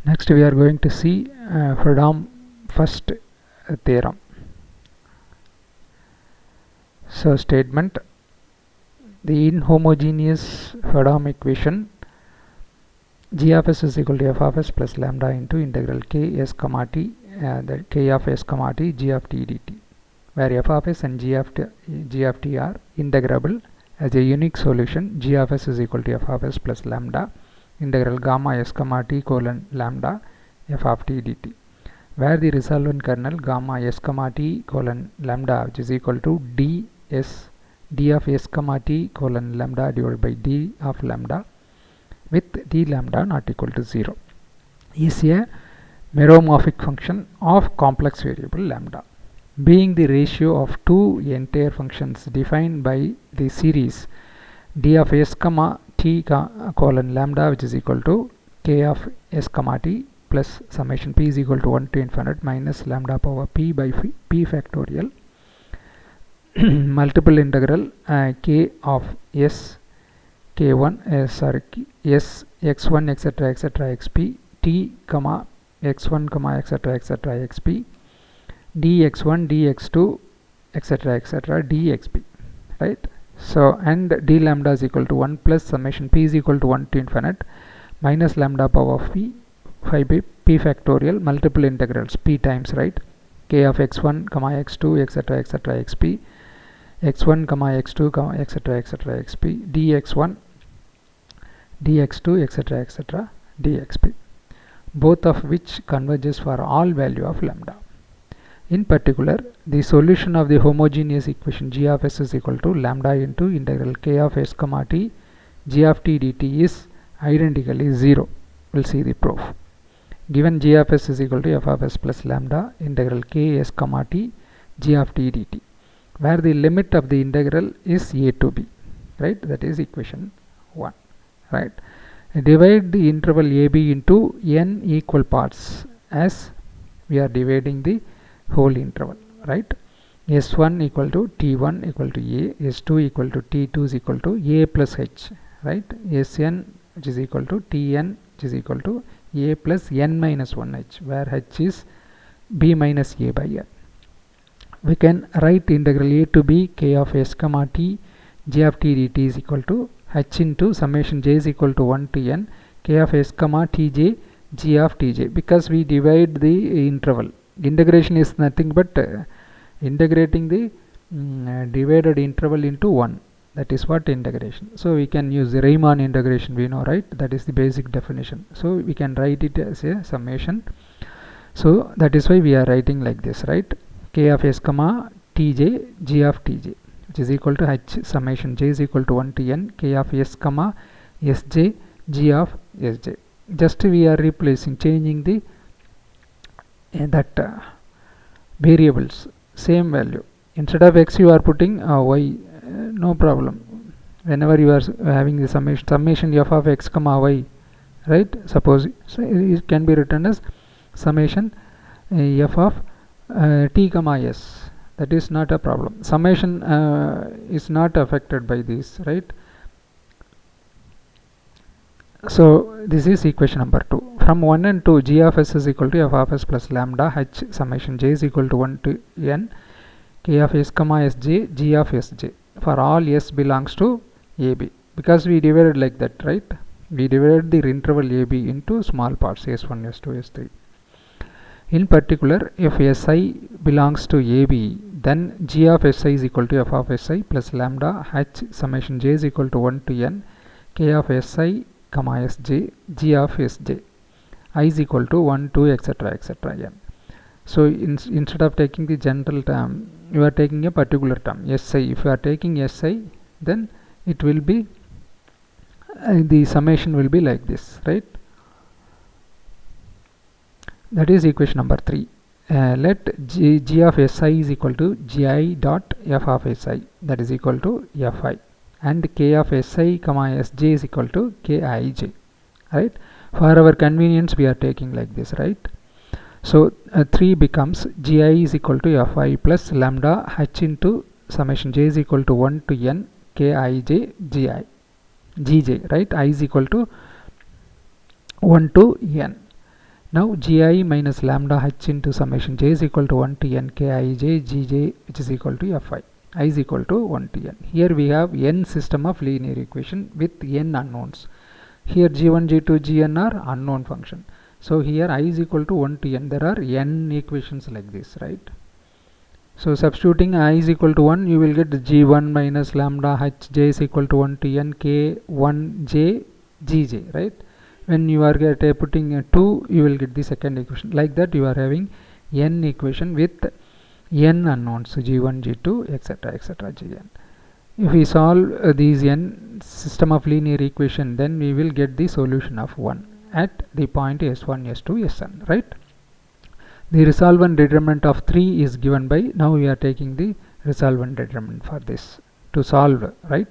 Next we are going to see Fredholm first theorem. So statement: the inhomogeneous Fredholm equation g of s is equal to f of s plus lambda into integral k s comma t, the k of s comma t g of t dt, where f of s and g of t are integrable. As a unique solution, g of s is equal to f of s plus lambda integral gamma s comma t colon lambda f of t dt, where the resolvent kernel gamma s comma t colon lambda, which is equal to d of s comma t colon lambda divided by d of lambda with d lambda not equal to 0, is a meromorphic function of complex variable lambda, being the ratio of two entire functions defined by the series d of s comma t colon lambda, which is equal to k of s comma t plus summation p is equal to 1 to infinite minus lambda power p by p factorial multiple integral k of s k1 s x1 etc etc xp t comma x1 comma etc etc xp dx1 dx2 etc etc dxp, right? So and d lambda is equal to 1 plus summation p is equal to 1 to infinite minus lambda power of p 5 by p factorial multiple integrals p times, right? K of x1 comma x2 etc etc xp x1 comma x2 comma etc etc xp dx1 dx2 etc etc dxp, both of which converges for all value of lambda. In particular, the solution of the homogeneous equation g of s is equal to lambda into integral k of s comma t g of t dt is identically 0. We'll see the proof. Given g of s is equal to f of s plus lambda integral k s comma t g of t dt, where the limit of the integral is a to b, right? That is equation 1, right? Divide the interval ab into n equal parts as we are dividing the whole interval, right? S1 equal to T1 equal to A, S2 equal to T2 is equal to A plus H, right? Sn which is equal to Tn which is equal to A plus n minus 1h, where h is b minus a by n. We can write integral a to b k of s comma t g of t dt is equal to h into summation j is equal to 1 to n k of s comma tj g of tj, because we divide the interval. Integration is nothing but integrating the divided interval into 1. That is what integration. So we can use the Riemann integration, we know, right? That is the basic definition. So we can write it as a summation. So that is why we are writing like this, right? K of s comma tj g of tj, which is equal to h summation j is equal to 1 to n k of s comma sj g of sj. Just we are replacing, changing the variables, same value. Instead of x you are putting y, no problem. Whenever you are having the summation f of x comma y, right? Suppose so it can be written as summation f of t comma s. That is not a problem. Summation is not affected by this, right? So this is equation number 2. From 1 and 2, g of s is equal to f of s plus lambda h summation j is equal to 1 to n k of s comma sj g of sj for all s belongs to ab, because we divided like that, right? We divided the interval ab into small parts s1 s2 s3. In particular, if si belongs to ab, then g of si is equal to f of si plus lambda h summation j is equal to 1 to n k of si comma sj g of sj, I is equal to 1 2 etc etc n. So instead of taking the general term, you are taking a particular term si. If you are taking si, then it will be the summation will be like this, right? That is equation number 3. Let g of si is equal to gi dot f of si, that is equal to fi, and k of si comma sj is equal to kij, right? For our convenience we are taking like this, right? So 3 becomes gi is equal to fi plus lambda h into summation j is equal to 1 to n kij gj, right? I is equal to 1 to n. Now gi minus lambda h into summation j is equal to 1 to n kij gj, which is equal to fi. I is equal to 1 to n. Here we have n system of linear equation with n unknowns. Here g1, g2, gn are unknown function. So here I is equal to 1 to n. There are n equations like this, right? So substituting I is equal to 1, you will get g1 minus lambda h j is equal to 1 to n k1 j gj, right? When you are putting 2, you will get the second equation. Like that you are having n equation with n unknowns, g1, g2, etc, etc, gn. If we solve these n system of linear equation, then we will get the solution of 1 at the point s1, s2, sn, right? The resolvent determinant of 3 is given by, now we are taking the resolvent determinant for this to solve, right?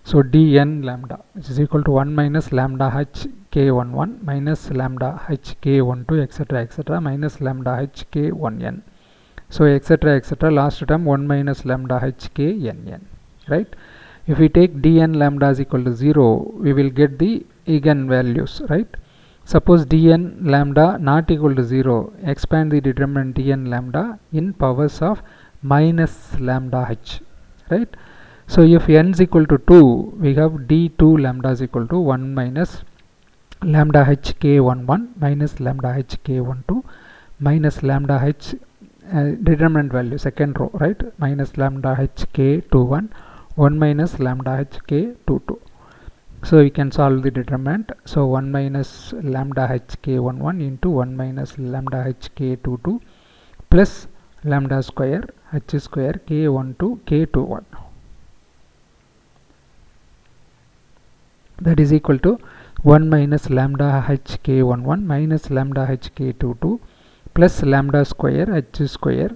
So dn lambda, which is equal to 1 minus lambda h k11 minus lambda h k12, etc, etc, minus lambda h k1n. So etc, etc, last term 1 minus lambda h k nn, right? If we take dn lambda is equal to 0, we will get the eigenvalues, right? Suppose dn lambda not equal to 0, expand the determinant dn lambda in powers of minus lambda h, right? So if n is equal to 2, we have d2 lambda is equal to 1 minus lambda h k11 minus lambda h k12 minus lambda h determinant value second row, right? Minus lambda h k21 1 minus lambda h k22. So we can solve the determinant. So 1 minus lambda h k11 into 1 minus lambda h k22 plus lambda square h square k12 k21, that is equal to 1 minus lambda h k11 minus lambda h k22 plus lambda square h square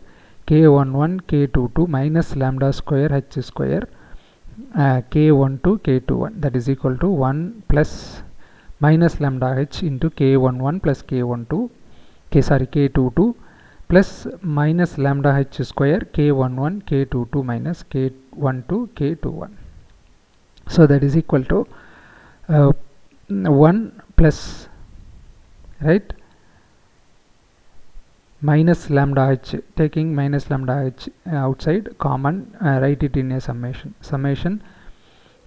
k11 k22 minus lambda square h square k12 k21, that is equal to 1 plus minus lambda h into k11 plus k12 k22 plus minus lambda h square k11 k22 minus k12 k21. So that is equal to 1 plus, right, minus lambda h, taking minus lambda h outside common, write it in a summation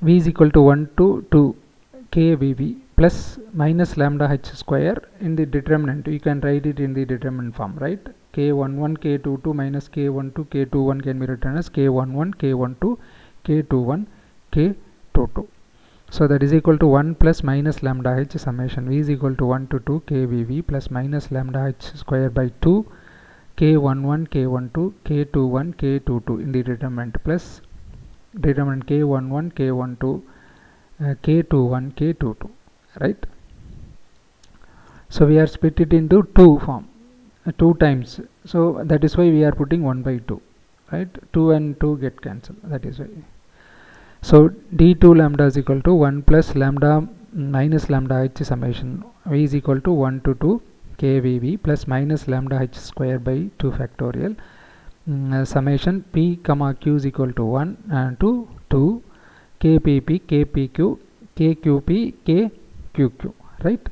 v is equal to 1 to 2 kvv plus minus lambda h square in the determinant, you can write it in the determinant form, right? k11 k22 minus k12 k21 can be written as k11 k12 k21 k22. So that is equal to 1 plus minus lambda h summation v is equal to 1 to 2 kvv plus minus lambda h square by 2 k11 k12 k21 k22 in the determinant plus determinant k11 k12 k21 k22, right? So we are split it into 2 form, 2 times, so that is why we are putting 1 by 2, right? 2 and 2 get cancelled, that is why. So d2 lambda is equal to 1 plus lambda minus lambda h summation v is equal to 1 to 2 kvv plus minus lambda h square by 2 factorial summation p comma q is equal to 1 and to 2 kpp kpq kqp kqq, right?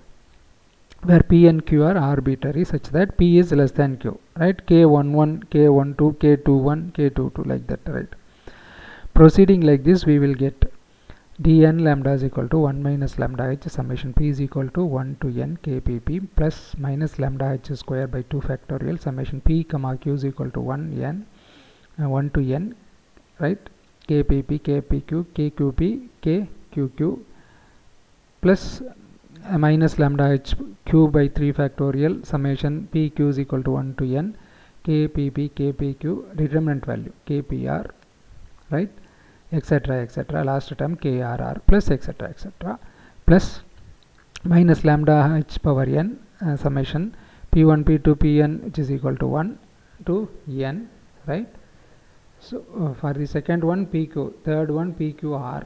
Where p and q are arbitrary such that p is less than q, right? k11 k12 k21 k22 like that, right? Proceeding like this, we will get dn lambda is equal to 1 minus lambda h summation p is equal to 1 to n kpp plus minus lambda h square by 2 factorial summation p comma q is equal to 1 n 1 to n, right? kpp kpq kqp kqq plus minus lambda h q by 3 factorial summation pq is equal to 1 to n kpp kpq determinant value kpr, right, etc, etc, last term krr plus etc, etc, plus minus lambda h power n summation p1 p2 pn which is equal to 1 to n, right? So for the second one pq, third one pqr,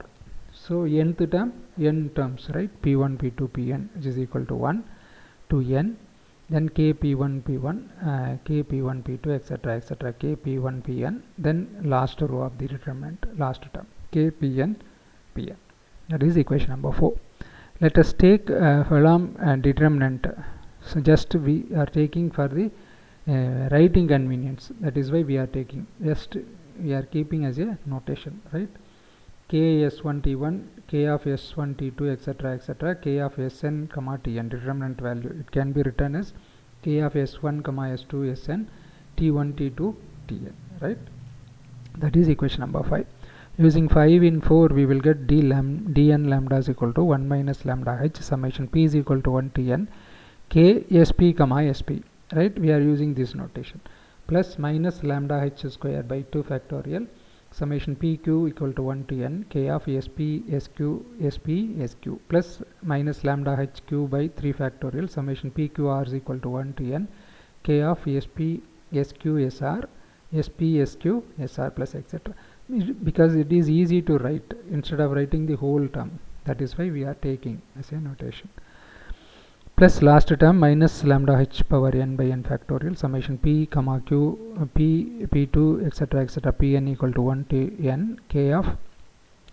so nth term n terms, right? p1 p2 pn which is equal to 1 to n, then kp1 p1 kp1 p2 etc, etc, kp1 pn, then last row of the determinant, last term kpn pn, that is equation number 4. Let us take Fredholm determinant So just we are taking for the writing convenience, that is why we are taking, just we are keeping as a notation, right? K S1 T1, K of S1 T2, etc., etc., K of Sn comma Tn, determinant value, it can be written as K of S1 comma S2 Sn T1 T2 Tn, right? That is equation number 5. Using 5 in 4, we will get dn lambda is equal to 1 minus lambda h summation p is equal to 1 Tn K Sp comma Sp, right? We are using this notation, plus minus lambda h square by 2 factorial summation pq equal to 1 to n K of Sp Sq Sp Sq, plus minus lambda hq by 3 factorial summation pqr is equal to 1 to n K of Sp Sq Sr Sp Sq Sr plus etc. Because it is easy to write instead of writing the whole term, that is why we are taking as a notation, plus last term minus lambda h power n by n factorial summation p comma q p p2 etc., etc., pn equal to 1 to n K of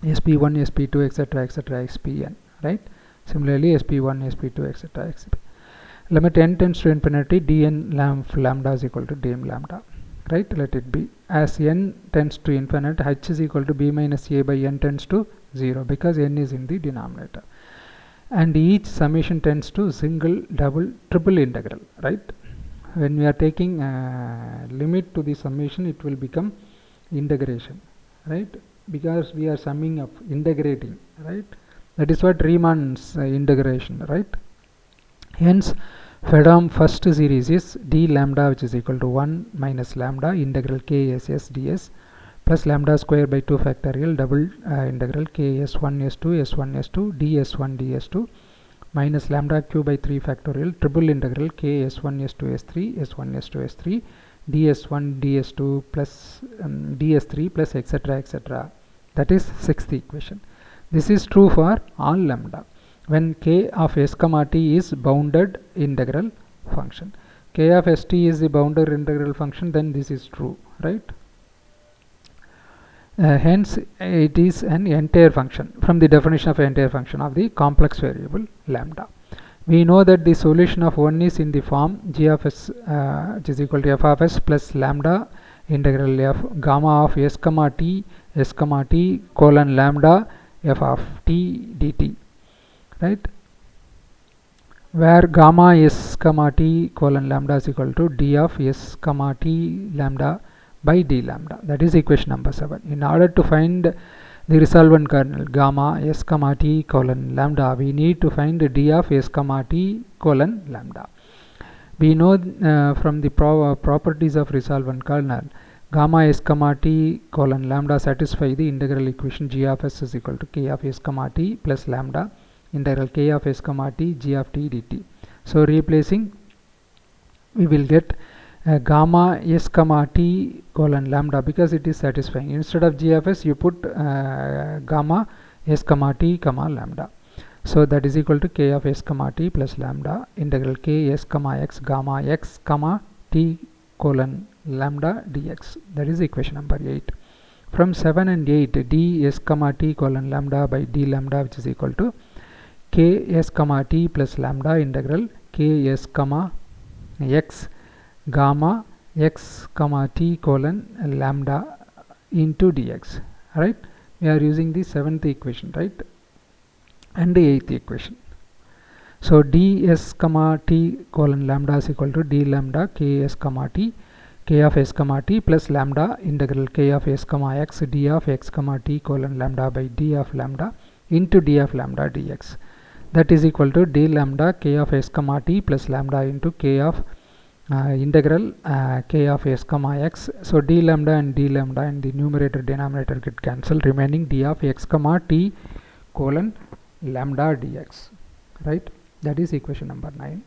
sp1 sp2 etc., etc., xpn, right? Similarly sp1 sp2 etc., xp. Limit n tends to infinity, dn lambda is equal to dm lambda, right? Let it be. As n tends to infinite, h is equal to b minus a by n tends to 0 because n is in the denominator, and each summation tends to single, double, triple integral, right? When we are taking limit to the summation, it will become integration, right? Because we are summing up, integrating, right? That is what Riemann's integration, right? Hence Fredholm first series is d lambda, which is equal to 1 minus lambda integral k s ds plus lambda square by 2 factorial double integral k s1 s2 s1 s2 ds1 ds2 minus lambda q by 3 factorial triple integral k s1 s2 s3 s1 s2 s3 ds1 ds2 plus ds3 plus etc., etc. That is sixth equation. This is true for all lambda when k of s comma t is bounded integral function. K of st is the bounded integral function, then this is true, right? Hence it is an entire function from the definition of entire function of the complex variable lambda. We know that the solution of 1 is in the form g of s which is equal to f of s plus lambda integral f gamma of s comma t colon lambda f of t dt, right? Where gamma s comma t colon lambda is equal to d of s comma t lambda by d lambda. That is equation number 7. In order to find the resolvent kernel gamma s comma t colon lambda, we need to find d of s comma t colon lambda. We know from the properties of resolvent kernel, gamma s comma t colon lambda satisfy the integral equation g of s is equal to k of s comma t plus lambda integral k of s comma t g of t dt. So replacing, we will get gamma s comma t colon lambda because it is satisfying. Instead of g of s, you put gamma s comma t comma lambda. So that is equal to k of s comma t plus lambda integral k s comma x gamma x comma t colon lambda dx. That is equation number 8. From 7 and 8, d s comma t colon lambda by d lambda, which is equal to k s comma t plus lambda integral k s comma x gamma x comma t colon lambda into dx, right? We are using the 7th equation, right, and the 8th equation. So ds comma t colon lambda is equal to d lambda k s comma t k of s comma t plus lambda integral k of s comma x d of x comma t colon lambda by d of lambda into d of lambda dx. That is equal to d lambda k of s comma t plus lambda into k of integral k of s comma x. So d lambda and d lambda in the numerator denominator get cancelled, remaining d of x comma t colon lambda dx, right? That is equation number 9.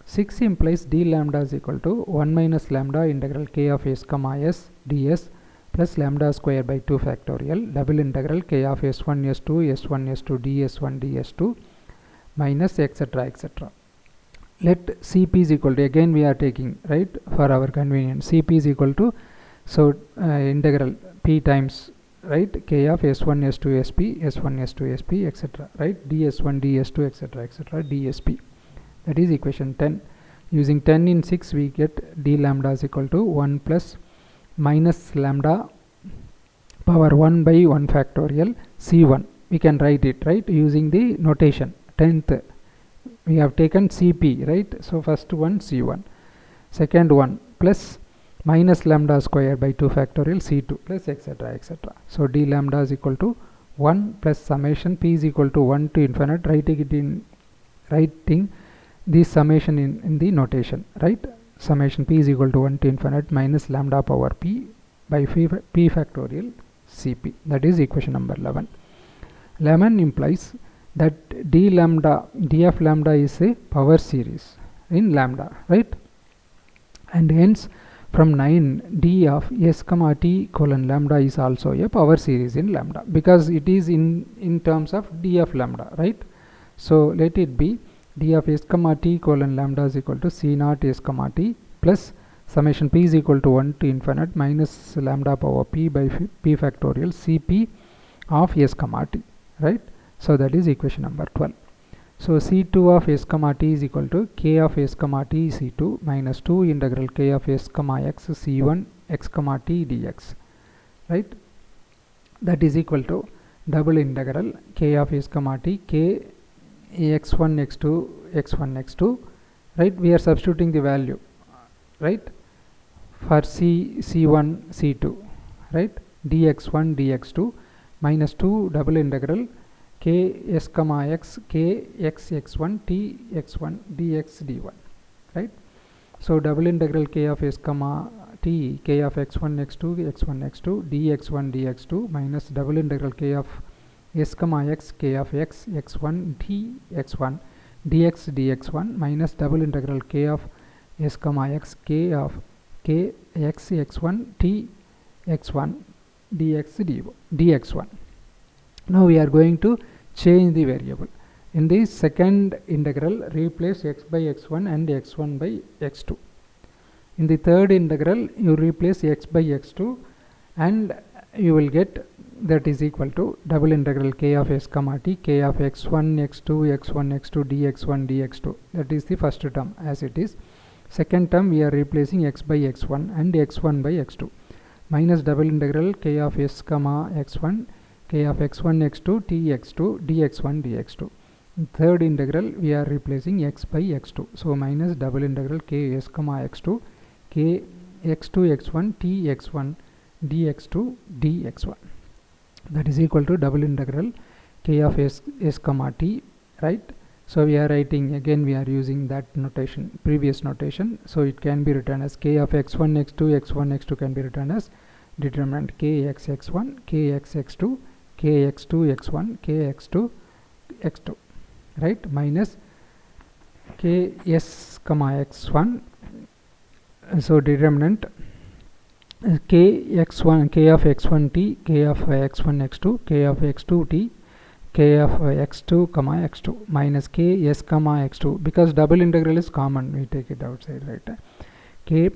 6 implies d lambda is equal to 1 minus lambda integral k of s comma s ds plus lambda square by 2 factorial double integral k of s1 s2 s1 s2 ds1 ds2 minus etc., etc. Let Cp is equal to, again we are taking, right, for our convenience, Cp is equal to, so integral p times, right, k of s1 s2 sp s1 s2 sp etc., right, ds1 ds2 etc., etc., dsp. That is equation 10. Using 10 in 6 we get d lambda is equal to 1 plus minus lambda power 1 by 1 factorial c1. We can write it, right, using the notation 10th. We have taken cp, right? So first one c1, second one plus minus lambda square by 2 factorial c2 plus etc etc. So d lambda is equal to 1 plus summation p is equal to 1 to infinite, writing this summation in the notation, right? Summation p is equal to 1 to infinite minus lambda power p by p factorial cp. That is equation number 11. 11 implies that df lambda is a power series in lambda, right? And hence from 9 d of s comma t colon lambda is also a power series in lambda, because it is in terms of df lambda, right? So let it be d of s comma t colon lambda is equal to c naught s comma t plus summation p is equal to 1 to infinite minus lambda power p by p factorial cp of s comma t, right? So that is equation number 12. So c2 of s comma t is equal to k of s comma t c2 minus 2 integral k of s comma x c1 x comma t dx, right? That is equal to double integral k of s comma t k x1 x2 x1 x2, right? We are substituting the value, right, for c1 c2, right? dx1 dx2 minus 2 double integral k s comma x k x x1 t x1 dx d1, right? So double integral k of s comma t k of x1 x2 x1 x2 dx1 dx2 minus double integral k of s comma x k of x x1 t x1 dx dx1 minus double integral k of s comma x k of k x x1 t x1 dx dx1. Now we are going to change the variable. In the second integral, replace x by x1 and x1 by x2. In the third integral, you replace x by x2 and you will get that is equal to double integral k of s comma t k of x1 x2 x1 x2 dx1 dx2. That is the first term as it is. Second term we are replacing x by x1 and x1 by x2 minus double integral k of s comma x1 k of x1 x2 t x2 dx1 dx2. In third integral we are replacing x by x2, so minus double integral k s comma x2 k x2 x1 t x1 dx2 dx1. That is equal to double integral k of s comma t, right? So we are writing again, we are using that notation, previous notation, so it can be written as k of x1 x2 x1 x2 can be written as determinant k x x1 k x x2 k x2 x1 k x2 x2, right, minus k s comma x1, so determinant k x1 k of x1 t k of x1 x2 k of x2 t k of x2 comma x2 minus k s comma x2, because double integral is common, we take it outside, right? K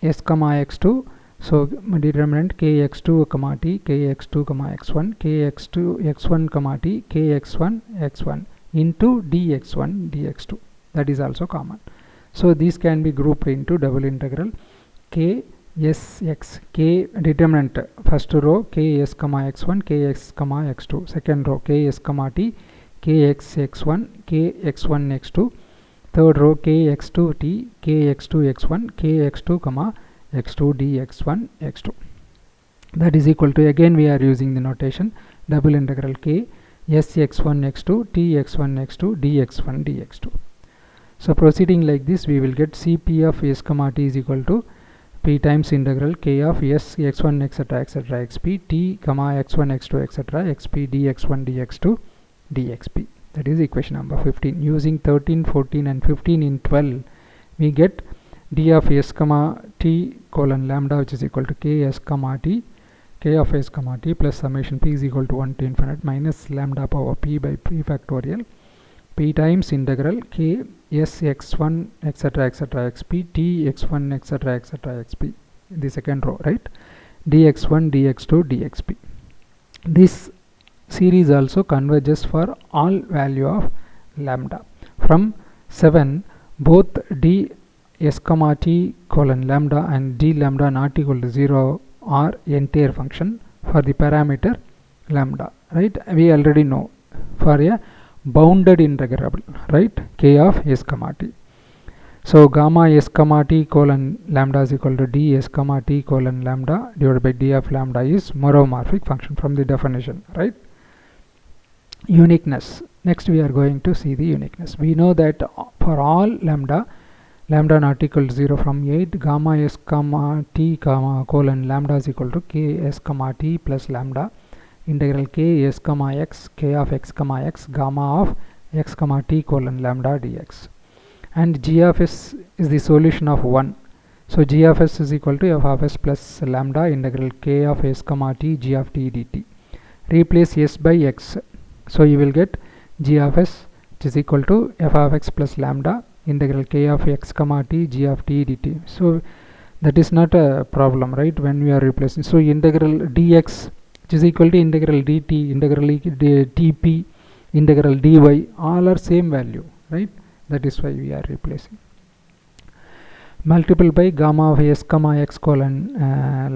s comma x2, so determinant k x2 comma t k x2 comma x1 k x2 x1 comma t k x1 x1 into dx1 dx2, that is also common. So these can be grouped into double integral k s x k determinant first row k s comma x1 k x comma x2, second row k s comma t k x x1 k x1 x2, third row k x2 t k x2 x1 k x2 comma x2 dx1 x2. That is equal to, again we are using the notation double integral k s x1 x2 t x1 x2 dx1 dx2. So proceeding like this, we will get cp of s comma t is equal to p times integral k of s x1 etc etc xp t comma x1 x2 etc xp dx1 dx2 dxp. That is equation number 15. Using 13 14 and 15 in 12 we get d of s comma t colon lambda, which is equal to k s comma t k of s comma t plus summation p is equal to 1 to infinite minus lambda power p by p factorial p times integral k s x1 etc etc xp t x1 etc etc xp in the second row, right, dx1 dx2 dxp. This series also converges for all value of lambda. From 7 both d s comma t colon lambda and d lambda not equal to 0 are entire function for the parameter lambda, right? We already know for a bounded integrable, right? K of s comma t. So gamma s comma t colon lambda is equal to d s comma t colon lambda divided by d of lambda is meromorphic function from the definition, right? Uniqueness. Next we are going to see the uniqueness. We know that for all lambda not equal to 0 from 8, gamma s comma t comma colon lambda is equal to k s comma t plus lambda integral k s comma x k of x comma x gamma of x comma t colon lambda dx. And g of s is the solution of 1. So g of s is equal to f of s plus lambda integral k of s comma t g of t dt. Replace s by x. So you will get g of s which is equal to f of x plus lambda integral k of x comma t g of t dt. So that is not a problem, right, when we are replacing. So integral dx which is equal to integral dt, integral dp, integral dy, all are same value, right? That is why we are replacing. Multiply by gamma of s comma x colon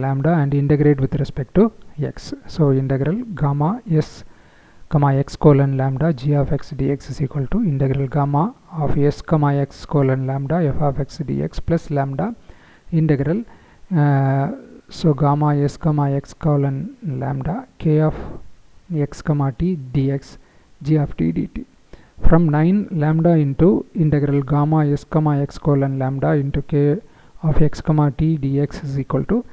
lambda and integrate with respect to x. So integral gamma s comma x colon lambda g of x dx is equal to integral gamma of s comma x colon lambda f of x dx plus lambda integral so gamma s comma x colon lambda k of x comma t dx g of t dt. From 9 lambda into integral gamma s comma x colon lambda into k of x comma t dx is equal to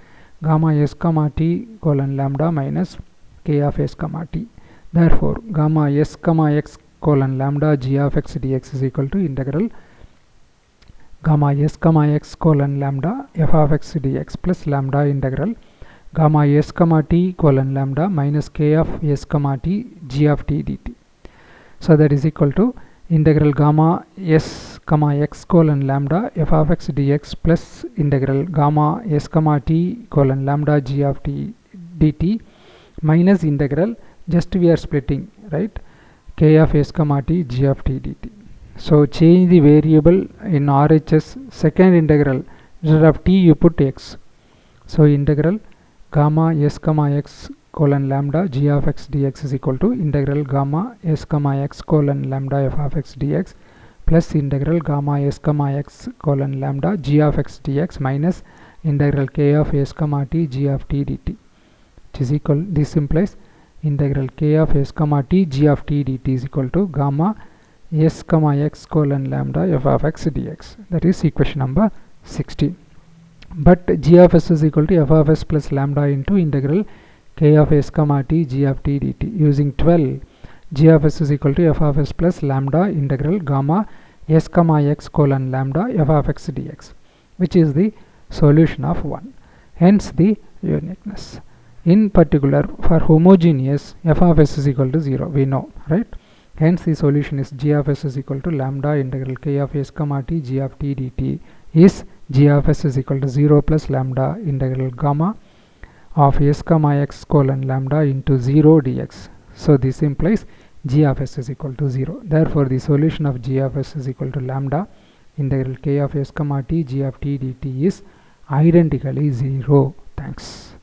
gamma s comma t colon lambda minus k of s comma t. Therefore gamma s comma x colon lambda g of x dx is equal to integral gamma s comma x colon lambda f of x dx plus lambda integral gamma s comma t colon lambda minus k of s comma t g of t dt. So that is equal to integral gamma s comma x colon lambda f of x dx plus integral gamma s comma t colon lambda g of t dt minus integral, just we are splitting, right, k of s comma t g of t dt. So change the variable in RHS second integral, instead of t you put x. So integral gamma s comma x colon lambda g of x dx is equal to integral gamma s comma x colon lambda f of x dx plus integral gamma s comma x colon lambda g of x dx minus integral k of s comma t g of t dt, which is equal, this implies integral k of s comma t g of t dt is equal to gamma s comma x colon lambda f of x dx. That is equation number 16. But g of s is equal to f of s plus lambda into integral k of s comma t g of t dt. Using 12, g of s is equal to f of s plus lambda integral gamma s comma x colon lambda f of x dx, which is the solution of 1. Hence the uniqueness. In particular, for homogeneous, f of s is equal to 0, we know, right? Hence the solution is g of s is equal to lambda integral k of s comma t g of t dt is g of s is equal to 0 plus lambda integral gamma of s comma x colon lambda into 0 dx. So this implies g of s is equal to 0. Therefore the solution of g of s is equal to lambda integral k of s comma t g of t dt is identically 0. Thanks.